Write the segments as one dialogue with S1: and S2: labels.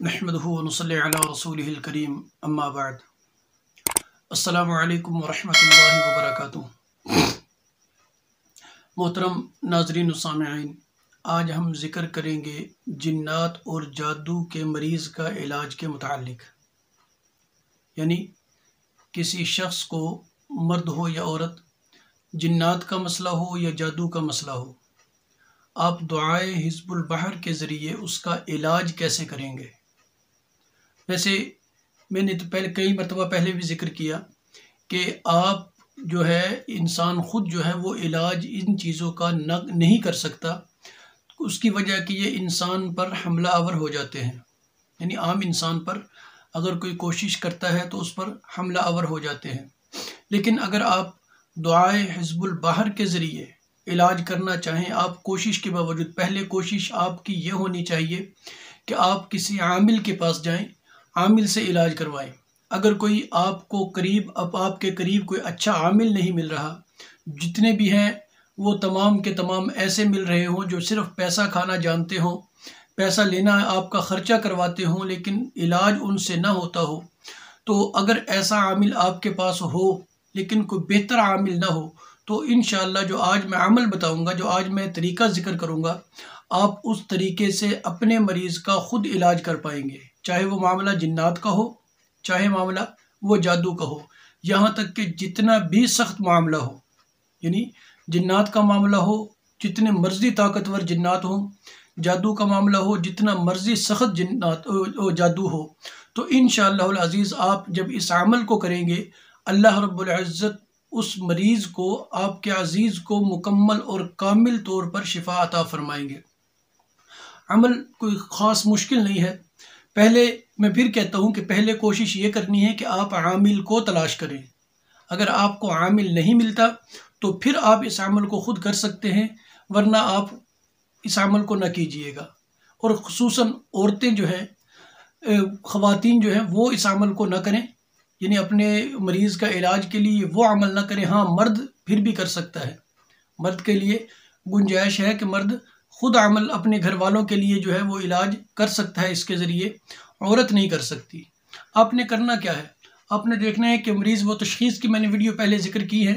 S1: नहमदुहु व नसल्ली अला रसूलिहिल करीम अम्मा बाद। अस्सलामु अलैकुम व रहमतुल्लाहि व बरकातुहू। मोहतरम नाज़रीन व सामिईन, आज हम ज़िक्र करेंगे जिन्नात और जादू के मरीज़ का इलाज के मुताल्लिक़। यानी किसी शख्स को, मर्द हो या औरत, जिन्नात का मसला हो या जादू का मसला हो, आप दुआए हिज़्बुल बहर के ज़रिए उसका इलाज कैसे करेंगे। वैसे मैंने तो कई मरतबा पहले भी ज़िक्र किया कि आप जो है इंसान ख़ुद जो है वो इलाज इन चीज़ों का नहीं कर सकता। उसकी वजह कि ये इंसान पर हमला आवर हो जाते हैं। यानी आम इंसान पर अगर कोई कोशिश करता है तो उस पर हमला आवर हो जाते हैं। लेकिन अगर आप दुआए हिज़्बुल बहर के ज़रिए इलाज करना चाहें, आप कोशिश के बावजूद, पहले कोशिश आपकी ये होनी चाहिए कि आप किसी आमिल के पास जाएं, आमिल से इलाज करवाएं। अगर कोई आपके करीब कोई अच्छा आमिल नहीं मिल रहा, जितने भी हैं वो तमाम के तमाम ऐसे मिल रहे हों जो सिर्फ पैसा खाना जानते हों, पैसा लेना, आपका ख़र्चा करवाते हों, लेकिन इलाज उनसे ना होता हो, तो अगर ऐसा आमिल आपके पास हो लेकिन कोई बेहतर आमिल ना हो, तो इंशाअल्लाह जो आज मैं अमल बताऊंगा, जो आज मैं तरीका ज़िक्र करूंगा, आप उस तरीके से अपने मरीज़ का ख़ुद इलाज कर पाएंगे। चाहे वो मामला जिन्नात का हो, चाहे मामला वो जादू का हो, यहाँ तक कि जितना भी सख्त मामला हो, यानी जिन्नात का मामला हो, जितने मर्जी ताकतवर जिन्नात हो, जादू का मामला हो, जितना मर्जी सख्त जादू हो, तो इंशाअल्लाहुल अज़ीज़ आप जब इस अमल को करेंगे, अल्लाह रब्बुल इज़्ज़त उस मरीज़ को, आपके अज़ीज़ को मुकम्मल और कामिल तौर पर शिफा अता फरमाएंगे। अमल कोई ख़ास मुश्किल नहीं है। पहले मैं फिर कहता हूँ कि पहले कोशिश ये करनी है कि आप आमिल को तलाश करें। अगर आपको आमिल नहीं मिलता तो फिर आप इस अमल को ख़ुद कर सकते हैं, वरना आप इस अमल को न कीजिएगा। और ख़ुसूसन औरतें जो हैं, ख़वातीन जो हैं, वो इस अमल को न करें, यानी अपने मरीज़ का इलाज के लिए वो अमल न करें। हाँ, मर्द फिर भी कर सकता है, मर्द के लिए गुंजाइश है कि मर्द ख़ुद अमल अपने घर वालों के लिए जो है वो इलाज कर सकता है इसके ज़रिए, औरत नहीं कर सकती। आपने करना क्या है, आपने देखना है कि मरीज़, वो तशख़ीस की मैंने वीडियो पहले ज़िक्र की है,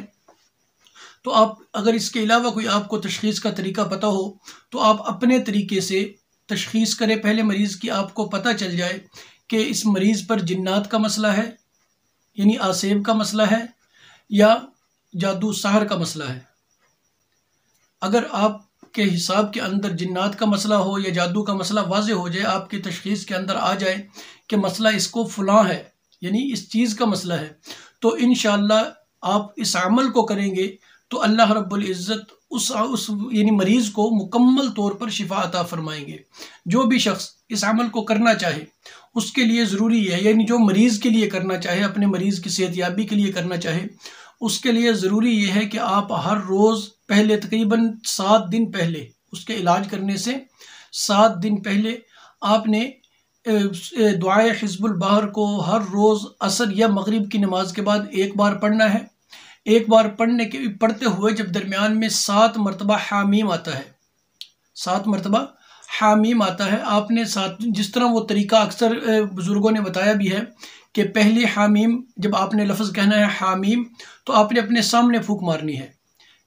S1: तो आप अगर इसके अलावा कोई आपको तशख़ीस का तरीका पता हो तो आप अपने तरीके से तशख़ीस करें। पहले मरीज़ की आपको पता चल जाए कि इस मरीज़ पर जिन्नात का मसला है, यानी आसेब का मसला है, या जादू सहर का मसला है। अगर आपके हिसाब के अंदर जिन्नात का मसला हो या जादू का मसला वाज़े हो जाए, आपकी तशख़ीस के अंदर आ जाए कि मसला इसको फ़लाँ है, यानी इस चीज़ का मसला है, तो इंशाअल्लाह आप इस अमल को करेंगे तो अल्लाह रब्बुल इज़्ज़त उस यानी मरीज़ को मुकम्मल तौर पर शिफा अता फरमाएंगे। जो भी शख्स इस अमल को करना चाहे उसके लिए ज़रूरी है, यानी जो मरीज़ के लिए करना चाहे, अपने मरीज़ की सेहतयाबी के लिए करना चाहे, उसके लिए ज़रूरी ये है कि आप हर रोज़ पहले, तकरीबन 7 दिन पहले, उसके इलाज करने से 7 दिन पहले आपने दुआए हिज़्बुल बहर को हर रोज़ असर या मगरिब की नमाज के बाद एक बार पढ़ना है। एक बार पढ़ते हुए जब दरमियान में 7 मरतबा हामीम आता है, 7 मरतबा हामीम आता है, आपने 7, जिस तरह वो तरीका अक्सर बुज़ुर्गों ने बताया भी है कि पहले हामीम, जब आपने लफ्ज़ कहना है हामीम, तो आपने अपने सामने फूंक मारनी है,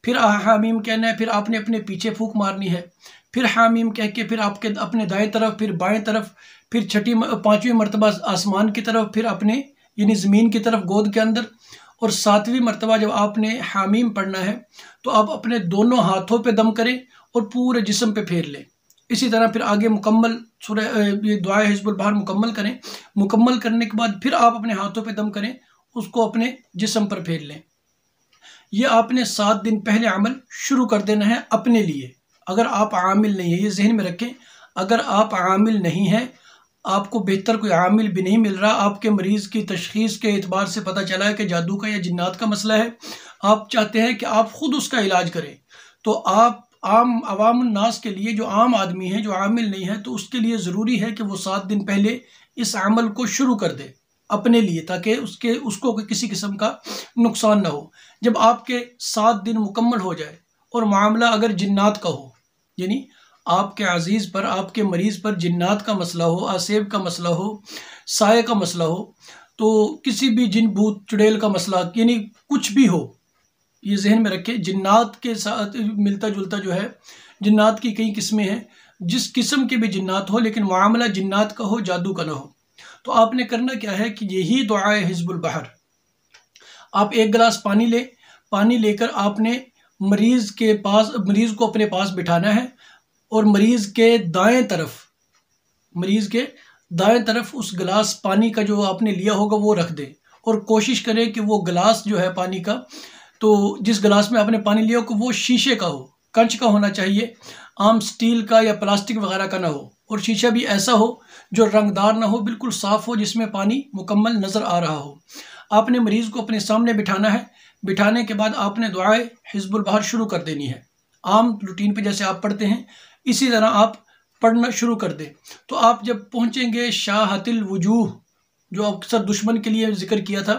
S1: फिर हामीम कहना है, फिर आपने अपने पीछे फूंक मारनी है, फिर हामीम कह के फिर आपके अपने दाएं तरफ, फिर बाएं तरफ, फिर 5वीं मरतबा आसमान की तरफ, फिर अपने यानी ज़मीन की तरफ गोद के अंदर, और 7वीं मरतबा जब आपने हामीम पढ़ना है तो आप अपने दोनों हाथों पे दम करें और पूरे जिस्म पे फेर लें। इसी तरह फिर आगे मुकम्मल ये दुआए हिज़्बुल बहर मुकम्मल करें। मुकम्मल करने के बाद फिर आप अपने हाथों पे दम करें, उसको अपने जिस्म पर फेर लें। ये आपने 7 दिन पहले अमल शुरू कर देना है अपने लिए। अगर आप आमिल नहीं है, ये जहन में रखें, अगर आप आमिल नहीं हैं, आपको बेहतर कोई आमिल भी नहीं मिल रहा, आपके मरीज़ की तशख़ीस के एतबार से पता चला है कि जादू का या जिन्नात का मसला है, आप चाहते हैं कि आप ख़ुद उसका इलाज करें, तो आप आम अवाम नास के लिए, जो आम आदमी है, जो आमिल नहीं है, तो उसके लिए ज़रूरी है कि वो 7 दिन पहले इस अमल को शुरू कर दे अपने लिए, ताकि उसको किसी किस्म का नुकसान ना हो। जब आपके 7 दिन मुकम्मल हो जाए और मामला अगर जिन्नात का हो, यानी आपके अजीज़ पर, आपके मरीज़ पर जिन्नात का मसला हो, आसेब का मसला हो, साये का मसला हो, तो किसी भी जिन भूत चुड़ैल का मसला, यानी कुछ भी हो, ये जहन में रखें। जिन्नात के साथ मिलता जुलता जो है, जिन्नात की कई किस्में हैं, जिस किस्म के भी जिन्नात हो, लेकिन मामला जिन्नात का हो, जादू का ना हो, तो आपने करना क्या है कि यही दुआ है हिज़्बुल बहर। आप एक गिलास पानी ले, पानी लेकर आपने मरीज़ के पास, मरीज़ को अपने पास बिठाना है और मरीज़ के दाएं तरफ उस गिलास पानी का जो आपने लिया होगा वो रख दें, और कोशिश करें कि वो गिलास जो है पानी का, तो जिस गिलास में आपने पानी लिया हो वो शीशे का हो, कंच का होना चाहिए, आम स्टील का या प्लास्टिक वगैरह का ना हो, और शीशा भी ऐसा हो जो रंगदार ना हो, बिल्कुल साफ़ हो, जिसमें पानी मुकम्मल नज़र आ रहा हो। आपने मरीज़ को अपने सामने बिठाना है। बिठाने के बाद आपने दुआए हिज़्बुल बहर शुरू कर देनी है। आम रूटीन पे जैसे आप पढ़ते हैं इसी तरह आप पढ़ना शुरू कर दें। तो आप जब पहुँचेंगे शाहतिल वजूह, जो अक्सर दुश्मन के लिए जिक्र किया था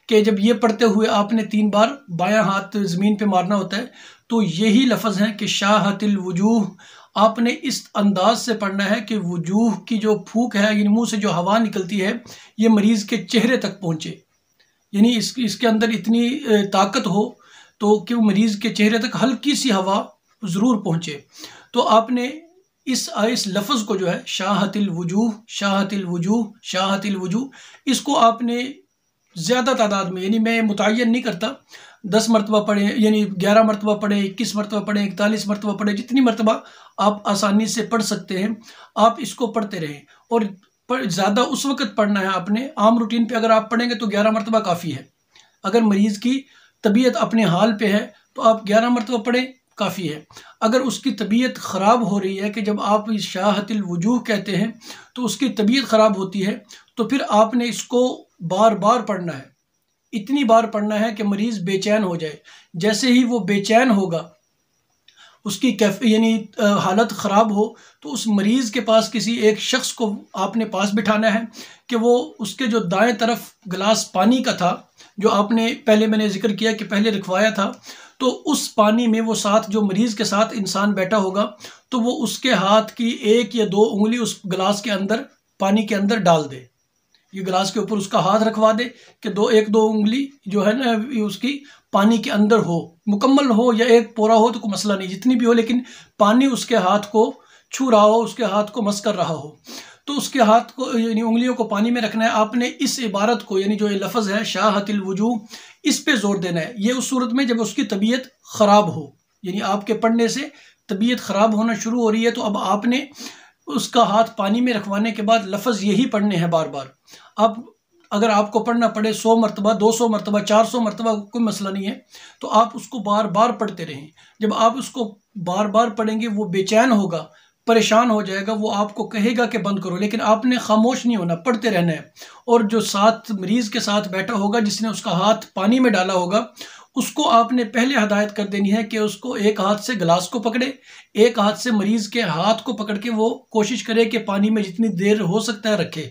S1: कि जब ये पढ़ते हुए आपने 3 बार बायां हाथ ज़मीन पे मारना होता है, तो यही लफ्ज़ हैं कि शाहतिल वजूह। आपने इस अंदाज से पढ़ना है कि वजूह की जो फूंक है, यानी मुंह से जो हवा निकलती है, ये मरीज़ के चेहरे तक पहुँचे, यानी इसके अंदर इतनी ताकत हो तो कि वो मरीज़ के चेहरे तक हल्की सी हवा ज़रूर पहुँचे। तो आपने इस लफ्ज़ को जो है शाहतिल वजूह, शाहतिल वजूह, शाहतिल वजूह, इसको आपने ज़्यादा तादाद में, यानी मैं मुतय्यन नहीं करता, 10 मरतबा पढ़ें, यानी 11 मरतबा पढ़ें, 21 मरतबा पढ़ें, 41 मरतबा पढ़ें, जितनी मरतबा आप आसानी से पढ़ सकते हैं आप इसको पढ़ते रहें। और ज़्यादा उस वक़्त पढ़ना है आपने, आम रूटीन पे अगर आप पढ़ेंगे तो 11 मरतबा काफ़ी है। अगर मरीज़ की तबीयत अपने हाल पे है तो आप 11 मरतबा पढ़ें, काफ़ी है। अगर उसकी तबीयत ख़राब हो रही है, कि जब आप शाहतिल वजूह कहते हैं तो उसकी तबीयत ख़राब होती है, तो फिर आपने इसको बार बार पढ़ना है, इतनी बार पढ़ना है कि मरीज़ बेचैन हो जाए। जैसे ही वो बेचैन होगा, उसकी यानी हालत ख़राब हो, तो उस मरीज़ के पास किसी एक शख्स को आपने पास बिठाना है कि वो उसके जो दाएं तरफ गिलास पानी का था, जो आपने पहले मैंने जिक्र किया कि पहले रखवाया था, तो उस पानी में वो साथ जो मरीज़ के साथ इंसान बैठा होगा, तो वो उसके हाथ की 1 या 2 उंगली उस गिलास के अंदर, पानी के अंदर डाल दे। ये गिलास के ऊपर उसका हाथ रखवा दे कि 1-2 उंगली जो है ना उसकी पानी के अंदर हो, मुकम्मल हो या एक पोरा हो तो कोई मसला नहीं, जितनी भी हो, लेकिन पानी उसके हाथ को छू रहा हो, उसके हाथ को मस कर रहा हो, तो उसके हाथ को, यानी उंगलियों को पानी में रखना है। आपने इस इबारत को, यानी जो ये लफ्ज़ है शाहतिल वजूह, इस पे जोर देना है। ये उस सूरत में जब उसकी तबीयत ख़राब हो, यानी आपके पढ़ने से तबीयत ख़राब होना शुरू हो रही है, तो अब आपने उसका हाथ पानी में रखवाने के बाद लफ्ज़ यही पढ़ने हैं बार बार। अब अगर आपको पढ़ना पड़े 100 मरतबा, 200 मरतबा, 400 मरतबा, कोई मसला नहीं है, तो आप उसको बार बार पढ़ते रहें। जब आप उसको बार बार पढ़ेंगे वो बेचैन होगा, परेशान हो जाएगा, वो आपको कहेगा कि बंद करो, लेकिन आपने खामोश नहीं होना, पढ़ते रहना है। और जो साथ मरीज़ के साथ बैठा होगा, जिसने उसका हाथ पानी में डाला होगा, उसको आपने पहले हदायत कर देनी है कि उसको एक हाथ से गिलास को पकड़े, एक हाथ से मरीज़ के हाथ को पकड़ के वो कोशिश करे कि पानी में जितनी देर हो सकता है रखे।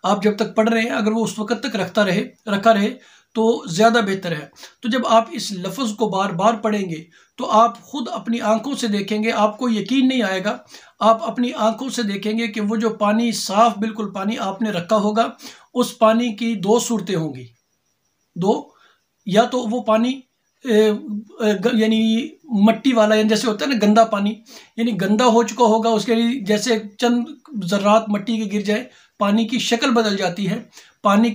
S1: आप जब तक पढ़ रहे हैं, अगर वो उस वक़्त तक रखा रहे तो ज़्यादा बेहतर है। तो जब आप इस लफ्ज़ को बार बार पढ़ेंगे तो आप ख़ुद अपनी आंखों से देखेंगे, आपको यकीन नहीं आएगा, आप अपनी आंखों से देखेंगे कि वो जो पानी, साफ़ बिल्कुल पानी आपने रखा होगा, उस पानी की 2 सूरतें होंगी। 2, या तो वो पानी यानी मट्टी वाला, यानी जैसे होता है ना गंदा पानी, यानी गंदा हो चुका होगा, उसके लिए जैसे चंद ज़र्रात मट्टी के गिर जाए, पानी की शक्ल बदल जाती है, पानी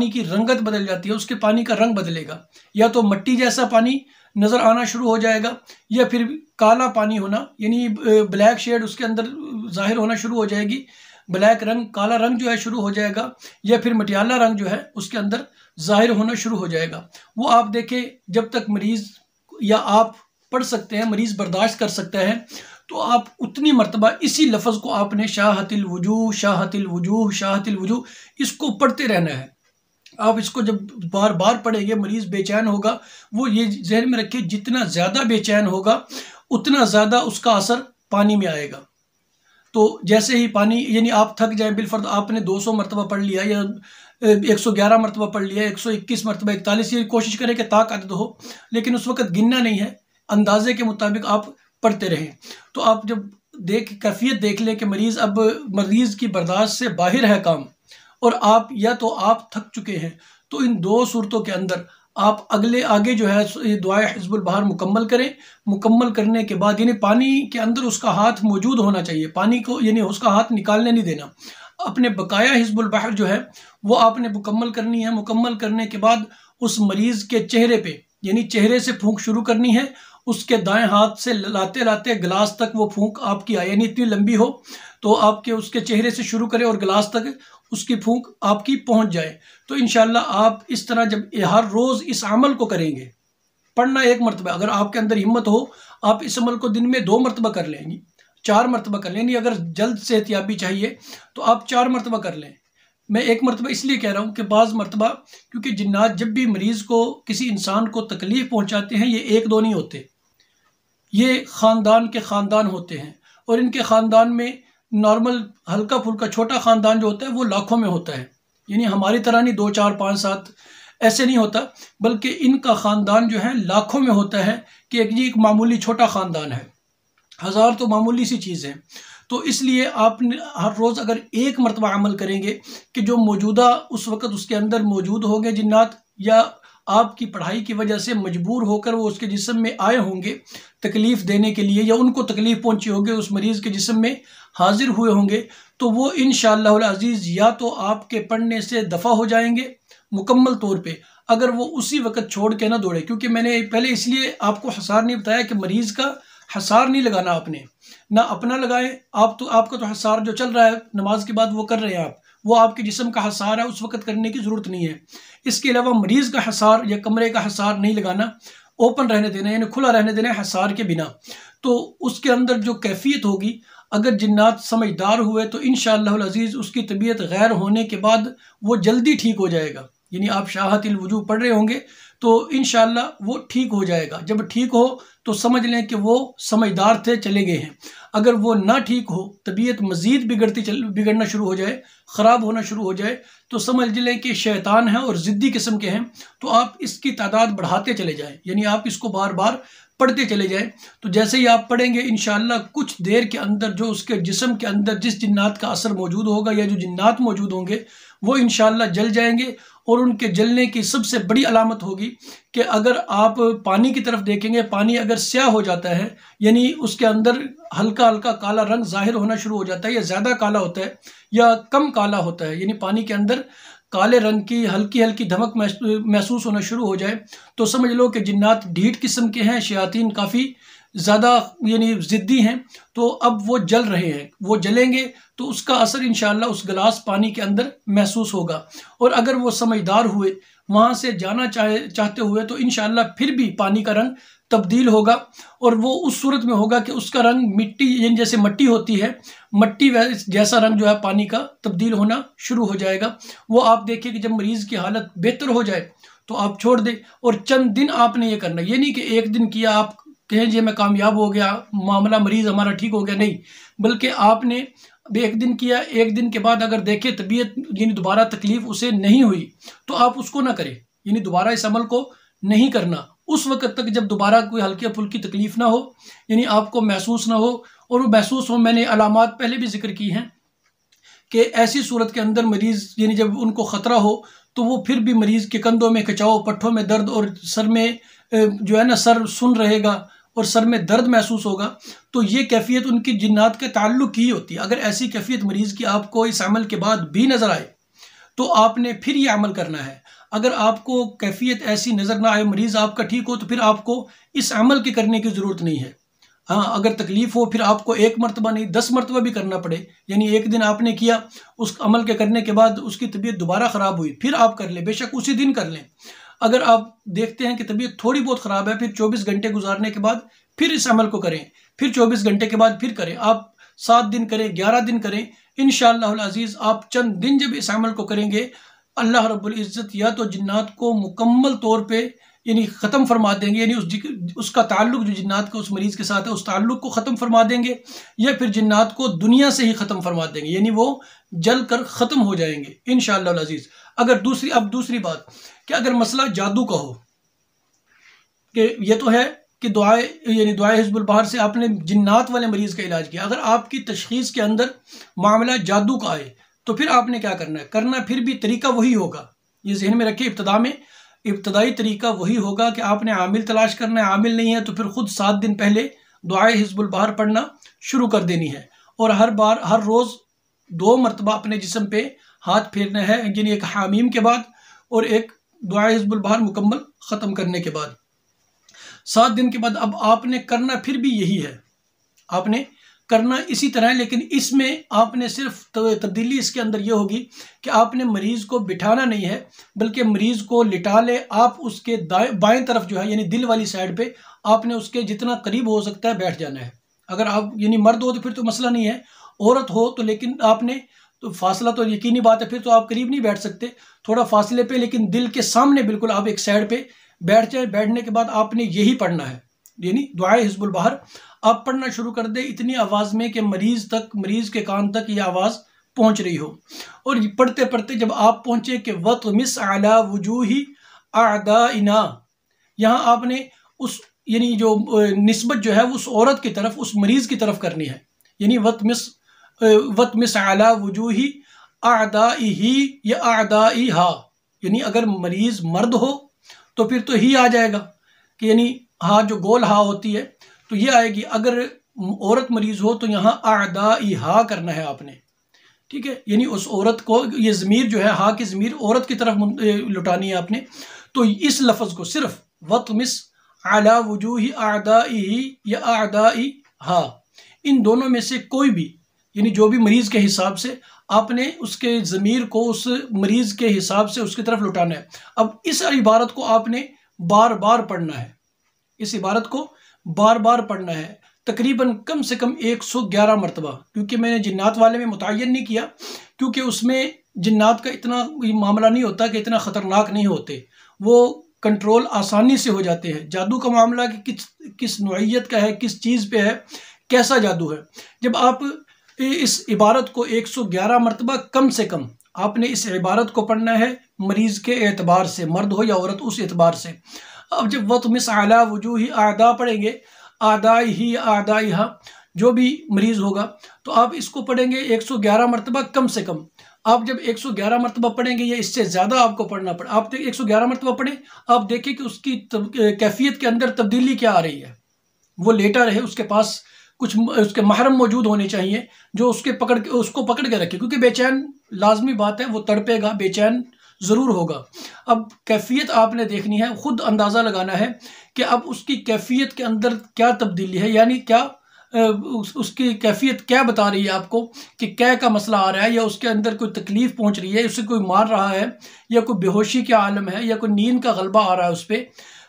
S1: की रंगत बदल जाती है, उसके पानी का रंग बदलेगा, या तो मट्टी जैसा पानी नज़र आना शुरू हो जाएगा, या फिर काला पानी होना, यानी ब्लैक शेड उसके अंदर ज़ाहिर होना शुरू हो जाएगी, ब्लैक रंग, काला रंग जो है शुरू हो जाएगा, या फिर मटियाला रंग जो है उसके अंदर ज़ाहिर होना शुरू हो जाएगा। वो आप देखें, जब तक मरीज़ या आप पढ़ सकते हैं, मरीज़ बर्दाश्त कर सकता है, तो आप उतनी मरतबा इसी लफ्ज़ को आपने शाहतिल वजूह, शाहतिल वजूह, शाहतिल वजूह, इसको पढ़ते रहना है। आप इसको जब बार बार पढ़ेंगे, मरीज़ बेचैन होगा, वो ये जहन में रखिए, जितना ज़्यादा बेचैन होगा उतना ज़्यादा उसका असर पानी में आएगा। तो जैसे ही पानी, यानी आप थक जाएं, बिलफर्द आपने 200 मरतबा पढ़ लिया या 111 मरतबा पढ़ लिया, 121 मरतबा, 41, ये कोशिश करें कि ताक अदद हो, लेकिन उस वक़्त गिनना नहीं है, अंदाजे के मुताबिक आप पढ़ते रहें। तो आप जब कैफियत देख लें कि मरीज़ की बर्दाश्त से बाहर है काम, और आप थक चुके हैं, तो इन दो सूरतों के अंदर आप आगे जो है ये दुआ हिज़्बुल बहर मुकम्मल करें। मुकम्मल करने के बाद यानी पानी के अंदर उसका हाथ मौजूद होना चाहिए, पानी को यानी उसका हाथ निकालने नहीं देना। अपने बकाया हिज़्बुल बहर जो है वो आपने मुकम्मल करनी है। मुकम्मल करने के बाद उस मरीज़ के चेहरे पे यानी चेहरे से फूंक शुरू करनी है। उसके दाएं हाथ से लाते लाते गिलास तक वो फूंक आपकी आए, यानी इतनी लंबी हो तो आपके उसके चेहरे से शुरू करें और गिलास तक उसकी फूंक आपकी पहुंच जाए। तो इंशाल्लाह आप इस तरह जब हर रोज़ इस अमल को करेंगे, पढ़ना एक मरतबा, अगर आपके अंदर हिम्मत हो आप इस अमल को दिन में 2 मरतबा कर लेंगे, 4 मरतबा कर लेंगे। अगर जल्द सेहतियाबी चाहिए तो आप 4 मरतबा कर लें। मैं एक मरतबा इसलिए कह रहा हूँ कि बाज़ मरतबा क्योंकि जिन्नात जब भी मरीज़ को किसी इंसान को तकलीफ़ पहुँचाते हैं, ये एक दो नहीं होते, ये ख़ानदान के ख़ानदान होते हैं। और इनके ख़ानदान में नॉर्मल हल्का फुल्का छोटा ख़ानदान जो होता है वो लाखों में होता है, यानी हमारी तरह नहीं 2 4 5 7 ऐसे नहीं होता, बल्कि इनका ख़ानदान जो है लाखों में होता है कि एक मामूली छोटा ख़ानदान है, 1000 तो मामूली सी चीज़ है। तो इसलिए आपने हर रोज़ अगर एक मरतबा अमल करेंगे कि जो मौजूदा उस वक़्त उसके अंदर मौजूद होंगे जिन्नात, या आपकी पढ़ाई की वजह से मजबूर होकर वो उसके जिस्म में आए होंगे तकलीफ़ देने के लिए, या उनको तकलीफ़ पहुंची होगी, उस मरीज़ के जिस्म में हाजिर हुए होंगे, तो वो इंशाअल्लाहुल अज़ीज़ या तो आपके पढ़ने से दफ़ा हो जाएंगे मुकम्मल तौर पे, अगर वो उसी वक़्त छोड़ के ना दौड़े। क्योंकि मैंने पहले इसलिए आपको हसार नहीं बताया कि मरीज़ का हसार नहीं लगाना, आपने ना अपना लगाएं। आपका तो हसार जो चल रहा है नमाज के बाद वो कर रहे हैं आप, वो आपके जिस्म का हसार है, उस वक़्त करने की ज़रूरत नहीं है। इसके अलावा मरीज़ का हसार या कमरे का हसार नहीं लगाना, ओपन रहने देना, यानी खुला रहने देना है हसार के बिना। तो उसके अंदर जो कैफियत होगी, अगर जिन्नात समझदार हुए तो इंशाअल्लाहुल अज़ीज़ उसकी तबीयत गैर होने के बाद वो जल्दी ठीक हो जाएगा। यानी आप शाहतिल वजू पढ़ रहे होंगे तो इंशाअल्लाह वो ठीक हो जाएगा। जब ठीक हो तो समझ लें कि वो समझदार थे, चले गए हैं। अगर वो ना ठीक हो, तबीयत मज़ीद बिगड़ना शुरू हो जाए, ख़राब होना शुरू हो जाए, तो समझ लें कि शैतान है और ज़िद्दी किस्म के हैं। तो आप इसकी तादाद बढ़ाते चले जाएं, यानी आप इसको बार बार पढ़ते चले जाएं। तो जैसे ही आप पढ़ेंगे इंशाअल्लाह कुछ देर के अंदर जो उसके जिस्म के अंदर जिस जिन्नात का असर मौजूद होगा या जो जिन्नात मौजूद होंगे वो इंशाअल्लाह जल जाएंगे। और उनके जलने की सबसे बड़ी अलामत होगी कि अगर आप पानी की तरफ देखेंगे, पानी अगर स्याह हो जाता है, यानी उसके अंदर हल्का हल्का काला रंग जाहिर होना शुरू हो जाता है, या ज़्यादा काला होता है या कम काला होता है, यानी पानी के अंदर काले रंग की हल्की हल्की धमक महसूस होना शुरू हो जाए, तो समझ लो कि जिन्नात ढीठ किस्म के हैं, शयातीन काफ़ी ज़्यादा यानी ज़िद्दी हैं। तो अब वो जल रहे हैं, वो जलेंगे तो उसका असर इंशाअल्लाह उस गिलास पानी के अंदर महसूस होगा। और अगर वो समझदार हुए, वहाँ से जाना चाहते हुए, तो इंशाअल्लाह फिर भी पानी का रंग तब्दील होगा, और वो उस सूरत में होगा कि उसका रंग मिट्टी, यानी जैसे मट्टी होती है, मट्टी जैसा रंग जो है पानी का तब्दील होना शुरू हो जाएगा। वो आप देखिए कि जब मरीज़ की हालत बेहतर हो जाए तो आप छोड़ दें। और चंद दिन आपने ये करना, ये नहीं कि एक दिन किया आप कहें जी मैं कामयाब हो गया, मामला मरीज़ हमारा ठीक हो गया, नहीं, बल्कि आपने एक दिन किया, एक दिन के बाद अगर देखें तबीयत यानी दोबारा तकलीफ़ उसे नहीं हुई तो आप उसको ना करें, यानी दोबारा इस अमल को नहीं करना उस वक़्त तक जब दोबारा कोई हल्की फुल्की तकलीफ़ ना हो, यानी आपको महसूस ना हो। और वो महसूस हो, मैंने अलामात पहले भी जिक्र की हैं कि ऐसी सूरत के अंदर मरीज़ यानी जब उनको ख़तरा हो तो वो फिर भी मरीज़ के कंधों में खिंचाव, पट्ठों में दर्द और सर में जो है ना सर सुन रहेगा और सर में दर्द महसूस होगा, तो ये कैफियत उनकी जिन्नात के ताल्लुक़ की होती है। अगर ऐसी कैफियत मरीज़ की आपको इस अमल के बाद भी नज़र आए तो आपने फिर ये अमल करना है। अगर आपको कैफियत ऐसी नज़र ना आए, मरीज़ आपका ठीक हो, तो फिर आपको इस अमल के करने की ज़रूरत नहीं है। हाँ, अगर तकलीफ़ हो फिर आपको एक मरतबा नहीं 10 मरतबा भी करना पड़े, यानी एक दिन आपने किया, उस अमल के करने के बाद उसकी तबीयत दोबारा ख़राब हुई, फिर आप कर लें, बेशक उसी दिन कर लें। अगर आप देखते हैं कि तबीयत थोड़ी बहुत ख़राब है, फिर 24 घंटे गुजारने के बाद फिर इस अमल को करें, फिर 24 घंटे के बाद फिर करें, आप 7 दिन करें, 11 दिन करें, इंशाअल्लाहुल अज़ीज़ आप चंद दिन जब इस अमल को करेंगे, अल्लाह रब्बुल इज़्ज़त या तो जिन्नात को मुकम्मल तौर पे यानी ख़त्म फरमा देंगे, यानी उसका ताल्लुक़ जो जिन्नात का उस मरीज़ के साथ है उस ताल्लुक़ को ख़त्म फरमा देंगे, या फिर जिन्नात को दुनिया से ही ख़त्म फरमा देंगे, यानी वो जल कर ख़त्म हो जाएंगे इंशाअल्लाह अज़ीज़। अगर दूसरी बात कि अगर मसला जादू का हो, कि ये तो है कि दुआए यानी दुआए हिज़्बुल बहर से आपने जिन्नात वाले मरीज़ का इलाज किया, अगर आपकी तशख़ीस के अंदर मामला जादू का आए तो फिर आपने क्या करना है? करना फिर भी तरीका वही होगा, ये जहन में रखिए। इब्तदाई तरीका वही होगा कि आपने आमिल तलाश करना है, आमिल नहीं है तो फिर ख़ुद 7 दिन पहले दुआए हिज़्बुल बहर पढ़ना शुरू कर देनी है, और हर रोज़ 2 मरतबा अपने जिस्म पे हाथ फेरना है, यानी एक हामीम के बाद और एक दुआए हिज़्बुल बहर मुकम्मल ख़त्म करने के बाद। 7 दिन के बाद अब आपने करना फिर भी यही है, आपने करना इसी तरह है, लेकिन इसमें आपने सिर्फ तब्दीली इसके अंदर ये होगी कि आपने मरीज़ को बिठाना नहीं है, बल्कि मरीज़ को लिटा ले आप, उसके बाएं तरफ जो है यानी दिल वाली साइड पे आपने उसके जितना करीब हो सकता है बैठ जाना है। अगर आप यानी मर्द हो तो फिर तो मसला नहीं है, औरत हो तो लेकिन आपने तो फासला तो यकीनी बात है, फिर तो आप करीब नहीं बैठ सकते, थोड़ा फासले पे, लेकिन दिल के सामने बिल्कुल आप एक साइड पे बैठ जाए। बैठने के बाद आपने यही पढ़ना है, यानी दुआए हिज़्बुल बहर आप पढ़ना शुरू कर दे इतनी आवाज़ में कि मरीज़ के कान तक ये आवाज़ पहुँच रही हो। और पढ़ते पढ़ते जब आप पहुँचे कि वत्मिस अला वुजूही अअदाइना, यहाँ आपने उस यानी जो निस्बत जो है उस औरत की तरफ, उस मरीज़ की तरफ करनी है, यानी वत्मिस अला वुजूही अअदाइही या अअदाइहा, यानी अगर मरीज़ मर्द हो तो फिर तो ही आ जाएगा कि यानी हाँ जो गोल हा होती है तो ये आएगी, अगर औरत मरीज़ हो तो यहाँ अअदाइहा करना है आपने, ठीक है, यानी उस औरत को ये ज़मीर जो है हा की ज़मीर औरत की तरफ लुटानी है आपने। तो इस लफ्ज़ को सिर्फ वत्मिस अला वुजूही अअदाइही या अअदाइहा, इन दोनों में से कोई भी यानी जो भी मरीज़ के हिसाब से आपने उसके ज़मीर को उस मरीज़ के हिसाब से उसकी तरफ लुटाना है। अब इस इबारत को आपने बार बार पढ़ना है, इस इबारत को बार बार पढ़ना है, तकरीबन कम से कम 111 मरतबा, क्योंकि मैंने जिन्नात वाले में मुतय्यन नहीं किया, क्योंकि उसमें जिन्नात का इतना मामला नहीं होता कि इतना ख़तरनाक नहीं होते, वो कंट्रोल आसानी से हो जाते हैं। जादू का मामला कि किस नौइयत का है, किस चीज़ पे है, कैसा जादू है। जब आप इस इबारत को 111 मरतबा कम से कम आपने इस इबारत को पढ़ना है मरीज़ के एतबार से, मर्द हो या औरत उस एतबार से। अब जब वत्मिस अला वुजूही अअदा पढ़ेंगे, अअदाइही अअदाइहा जो भी मरीज़ होगा, तो आप इसको पढ़ेंगे 111 मरतबा कम से कम। आप जब 111 मरतबा पढ़ेंगे या इससे ज़्यादा आपको पढ़ना पड़े, आप 111 मरतबा पढ़ें, आप देखें कि उसकी कैफियत के अंदर तब्दीली क्या आ रही है। वो लेटा रहे, उसके पास कुछ उसके महरम मौजूद होने चाहिए जो उसको पकड़ के रखे, क्योंकि बेचैन लाजमी बात है, वो तड़पेगा, बेचैन ज़रूर होगा। अब कैफियत आपने देखनी है, ख़ुद अंदाज़ा लगाना है कि अब उसकी कैफियत के अंदर क्या तब्दीली है, यानी क्या उसकी कैफियत क्या बता रही है आपको कि क्या का मसला आ रहा है, या उसके अंदर कोई तकलीफ़ पहुंच रही है, उसे कोई मार रहा है, या कोई बेहोशी का आलम है, या कोई नींद का गलबा आ रहा है उस पर।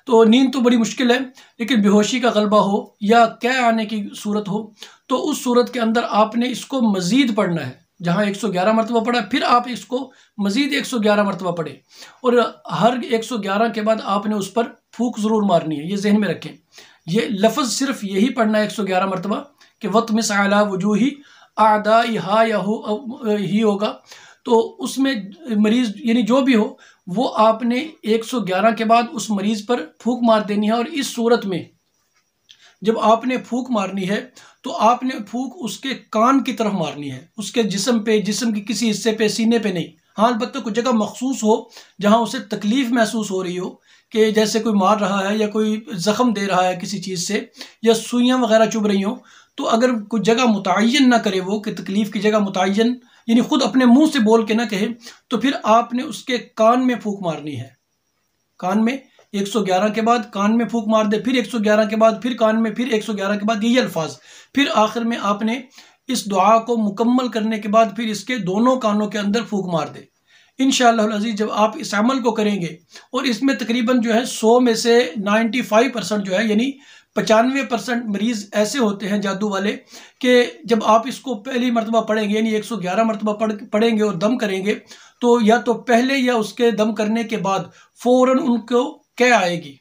S1: तो नींद तो बड़ी मुश्किल है, लेकिन बेहोशी का गलबा हो या क्या आने की सूरत हो, तो उस सूरत के अंदर आपने इसको मज़ीद पढ़ना है। जहाँ 111 मरतबा पढ़ा, फिर आप इसको मज़ीद 111 मरतबा पढ़ें, और हर 111 के बाद आपने उस पर फूंक ज़रूर मारनी है, ये जहन में रखें। ये लफ्ज़ सिर्फ यही पढ़ना है 111 मरतबा कि वत्मिस अला वुजूही अअदाइहा या ही होगा। तो उसमें मरीज़ यानी जो भी हो वो आपने 111 के बाद उस मरीज़ पर फूंक मार देनी है। और इस सूरत में जब आपने फूंक मारनी है तो आपने फूंक उसके कान की तरफ मारनी है, उसके जिस्म पे, जिस्म के किसी हिस्से पे, सीने पे नहीं। हाँ, अलबत्ता कुछ जगह मखसूस हो जहाँ उसे तकलीफ़ महसूस हो रही हो, कि जैसे कोई मार रहा है या कोई ज़ख़म दे रहा है किसी चीज़ से, या सुइयाँ वगैरह चुभ रही हों, तो अगर कुछ जगह मुतय्यन ना करे वो कि तकलीफ़ की जगह मुतय्यन, यानी ख़ुद अपने मुंह से बोल के ना कहे, तो फिर आपने उसके कान में फूंक मारनी है। कान में 111 के बाद कान में फूंक मार दे, फिर 111 के बाद फिर कान में, फिर 111 के बाद, यही अल्फाज। फिर आखिर में आपने इस दुआ को मुकम्मल करने के बाद फिर इसके दोनों कानों के अंदर फूंक मार दे। इंशाअल्लाह अज़ीज़ जब आप इस अमल को करेंगे, और इसमें तकरीबन जो है 100 में से 95% जो है, यानी 95% मरीज़ ऐसे होते हैं जादू वाले कि जब आप इसको पहली मरतबा पढ़ेंगे, यानी 111 मरतबा पढ़ेंगे और दम करेंगे, तो या तो पहले या उसके दम करने के बाद फ़ौरन उनको कै आएगी,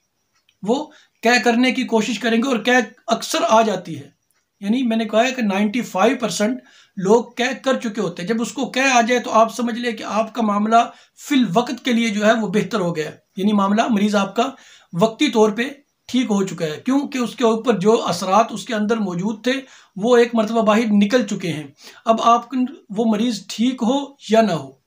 S1: वो कै करने की कोशिश करेंगे, और कै अक्सर आ जाती है। यानी मैंने कहा है कि 95% लोग कै कर चुके होते हैं। जब उसको कै आ जाए तो आप समझ लें कि आपका मामला फिल वक्त के लिए जो है वो बेहतर हो गया, यानी मामला मरीज़ आपका वक्ती तौर पे ठीक हो चुका है, क्योंकि उसके ऊपर जो असरात उसके अंदर मौजूद थे वो एक मरतबा बाहर निकल चुके हैं। अब आप वो मरीज़ ठीक हो या ना हो,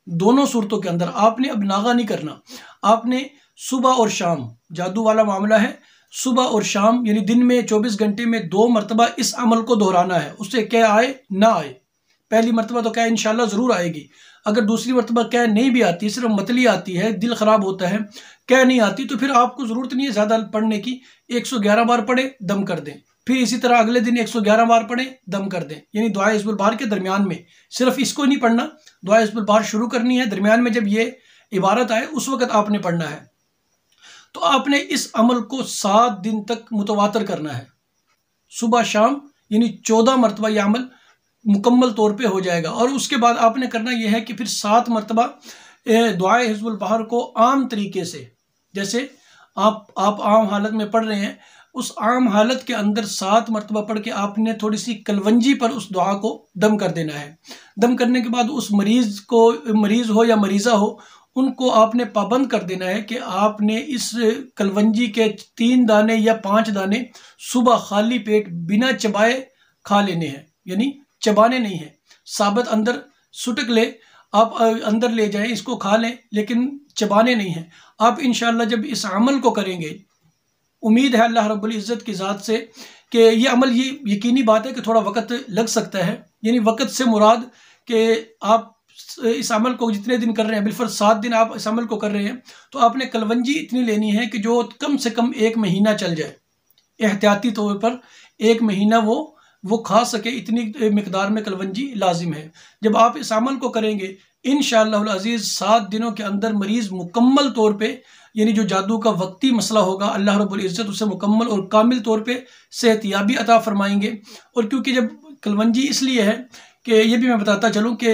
S1: दोनों सूरतों के अंदर आपने अब नागा नहीं करना। आपने सुबह और शाम, जादू वाला मामला है, सुबह और शाम यानी दिन में 24 घंटे में 2 मरतबा इस अमल को दोहराना है। उससे क्या आए ना आए, पहली मरतबा तो क्या इंशाल्लाह ज़रूर आएगी। अगर दूसरी मरतबा क्या नहीं भी आती, सिर्फ मतली आती है, दिल ख़राब होता है, क्या नहीं आती, तो फिर आपको ज़रूरत नहीं है ज़्यादा पढ़ने की। 111 बार पढ़े, दम कर दें। फिर इसी तरह अगले दिन 111 बार पढ़े, दम कर दें। यानी दुआ हिज़्बुल बाहर के दरमियान में सिर्फ इसको नहीं पढ़ना, दुआ हिज़्बुल बाहर शुरू करनी है, दरमियान में जब ये इबारत आए उस वक़्त आपने पढ़ना है। तो आपने इस अमल को 7 दिन तक मुतवातर करना है, सुबह शाम, यानी 14 मरतबा यह अमल मुकम्मल तौर पे हो जाएगा। और उसके बाद आपने करना यह है कि फिर 7 मरतबा दुआए हिज़्बुल बाहर को आम तरीके से, जैसे आप आम हालत में पढ़ रहे हैं, उस आम हालत के अंदर 7 मरतबा पढ़ के आपने थोड़ी सी कलवंजी पर उस दुआ को दम कर देना है। दम करने के बाद उस मरीज़ हो या मरीज़ा हो, उनको आपने पाबंद कर देना है कि आपने इस कलवंजी के 3 दाने या 5 दाने सुबह खाली पेट बिना चबाए खा लेने हैं, यानी चबाने नहीं है। साबित अंदर सुटक ले, आप अंदर ले जाएं, इसको खा लें, लेकिन चबाने नहीं है। आप इंशाअल्लाह जब इस अमल को करेंगे, उम्मीद है अल्लाह रब्बुल इज़्ज़त की ज़ात से कि ये अमल, ये यकीनी बात है कि थोड़ा वक्त लग सकता है। यानी वक्त से मुराद कि आप इस अमल को जितने दिन कर रहे हैं, बिलफर्ज 7 दिन आप इस अमल को कर रहे हैं, तो आपने कलवंजी इतनी लेनी है कि जो कम से कम 1 महीना चल जाए, एहतियाती तौर पर 1 महीना वो खा सके, इतनी मिकदार में कलवंजी लाजिम है। जब आप इस अमल को करेंगे इंशाअल्लाह अज़ीज़ 7 दिनों के अंदर मरीज़ मुकम्मल तौर पे, यानी जो जादू का वक्ती मसला होगा, अल्लाह रब्बुल इज़्ज़त उसे मुकम्मल और कामिल तौर पे सेहतियाबी अता फरमाएंगे। और क्योंकि जब कलवंजी इसलिए है कि ये भी मैं बताता चलूँ कि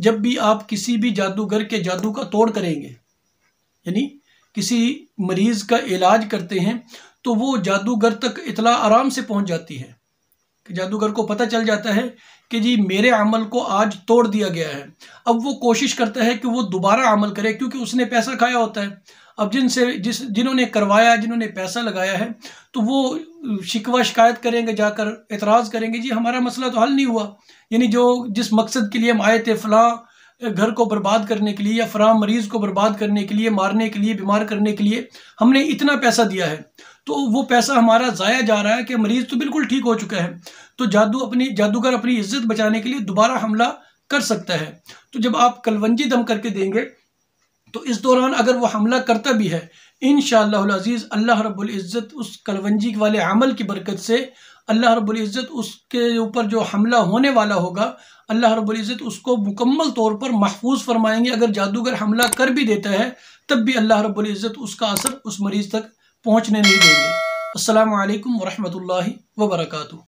S1: जब भी आप किसी भी जादूगर के जादू का तोड़ करेंगे, यानी किसी मरीज़ का इलाज करते हैं, तो वो जादूगर तक इतला आराम से पहुँच जाती है कि जादूगर को पता चल जाता है कि जी मेरे अमल को आज तोड़ दिया गया है। अब वो कोशिश करता है कि वो दोबारा अमल करे, क्योंकि उसने पैसा खाया होता है। अब जिन्होंने करवाया, जिन्होंने पैसा लगाया है, तो वो शिकवा शिकायत करेंगे, जाकर एतराज़ करेंगे, जी हमारा मसला तो हल नहीं हुआ। यानी जिस मकसद के लिए हम आए थे, फ़लाँ घर को बर्बाद करने के लिए या फ़लाँ मरीज़ को बर्बाद करने के लिए, मारने के लिए, बीमार करने के लिए हमने इतना पैसा दिया है, तो वो पैसा हमारा ज़ाया जा रहा है कि मरीज़ तो बिल्कुल ठीक हो चुका है। तो जादूगर अपनी इज्जत बचाने के लिए दोबारा हमला कर सकता है। तो जब आप कलवंजी दम करके देंगे, तो इस दौरान अगर वो हमला करता भी है, इंशाअल्लाह अज़ीज़ अल्लाह रब्बुल इज़्ज़त उस कलवंजी वाले अमल की बरकत से अल्लाह रब्बुल इज़्ज़त उसके ऊपर जो हमला होने वाला होगा, अल्लाह रब्बुल इज़्ज़त उसको मुकम्मल तौर पर महफूज फरमाएंगे। अगर जादूगर हमला कर भी देता है, तब भी अल्लाह रब्बुल इज़्ज़त उसका असर उस मरीज़ तक पहुँचने नहीं देंगे। अस्सलामु अलैकुम वरहमतुल्लाहि वबरकातुहू।